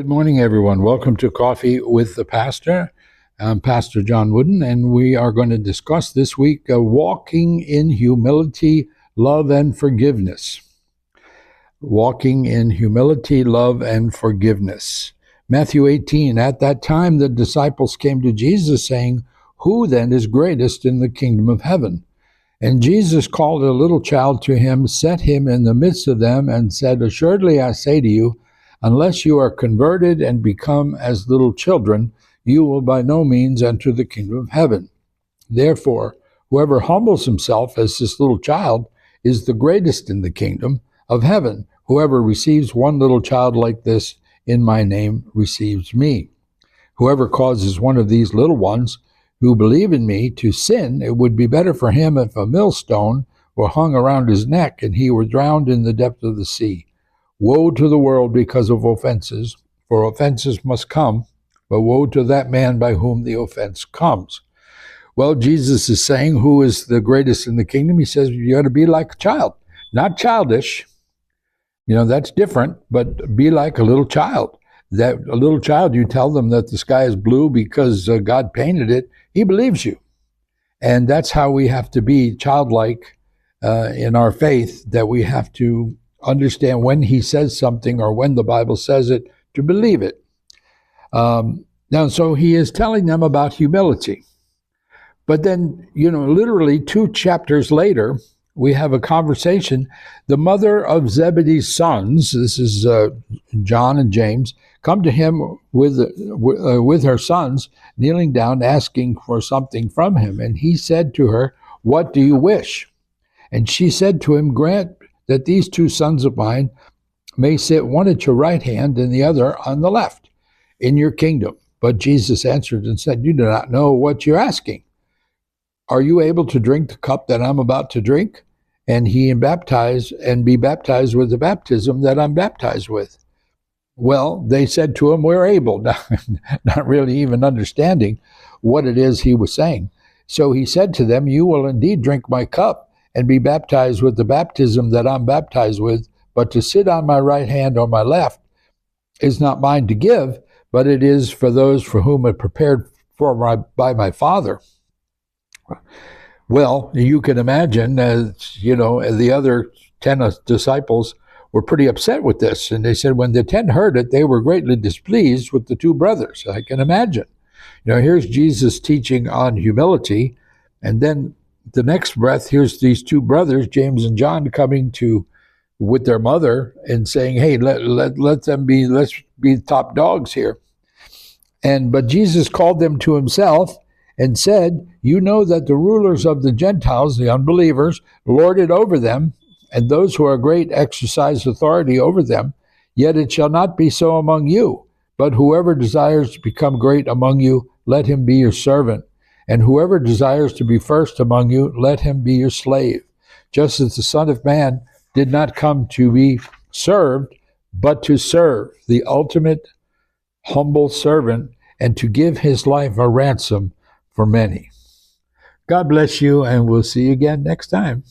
Good morning, everyone. Welcome to Coffee with the Pastor. I'm Pastor John Woodin, and we are going to discuss this week walking in humility, love, and forgiveness. Walking in humility, love, and forgiveness. Matthew 18, at that time the disciples came to Jesus saying, "Who then is greatest in the kingdom of heaven?" And Jesus called a little child to him, set him in the midst of them, and said, "Assuredly I say to you, unless you are converted and become as little children, you will by no means enter the kingdom of heaven. Therefore, whoever humbles himself as this little child is the greatest in the kingdom of heaven. Whoever receives one little child like this in my name receives me. Whoever causes one of these little ones who believe in me to sin, it would be better for him if a millstone were hung around his neck and he were drowned in the depth of the sea. Woe to the world because of offenses, for offenses must come, but woe to that man by whom the offense comes." Well, Jesus is saying, who is the greatest in the kingdom? He says, you got to be like a child, not childish. That's different, but be like a little child. That a little child, you tell them that the sky is blue because God painted it, he believes you. And that's how we have to be childlike in our faith, that we have to understand when he says something or when the Bible says it, to believe it. Now, so he is telling them about humility. But then, literally 2 chapters later, we have a conversation. The mother of Zebedee's sons, this is John and James, come to him with her sons, kneeling down, asking for something from him. And he said to her, "What do you wish?" And she said to him, "Grant that these 2 sons of mine may sit one at your right hand and the other on the left in your kingdom." But Jesus answered and said, "You do not know what you're asking. Are you able to drink the cup that I'm about to drink?" And he baptize and be baptized with the baptism that I'm baptized with. Well, they said to him, "We're able," not really even understanding what it is he was saying. So he said to them, "You will indeed drink my cup and be baptized with the baptism that I'm baptized with, but to sit on my right hand or my left is not mine to give, but it is for those for whom it prepared by my Father." Well, you can imagine, the other 10 disciples were pretty upset with this. And they said when the 10 heard it, they were greatly displeased with the 2 brothers. I can imagine. Here's Jesus teaching on humility. And then the next breath, here's these 2 brothers, James and John, coming with their mother and saying, "Hey, let's be top dogs here." But Jesus called them to himself and said, "You know that the rulers of the Gentiles, the unbelievers, lord it over them, and those who are great exercise authority over them. Yet it shall not be so among you. But whoever desires to become great among you, let him be your servant. And whoever desires to be first among you, let him be your slave. Just as the Son of Man did not come to be served, but to serve, the ultimate humble servant, and to give his life a ransom for many." God bless you, and we'll see you again next time.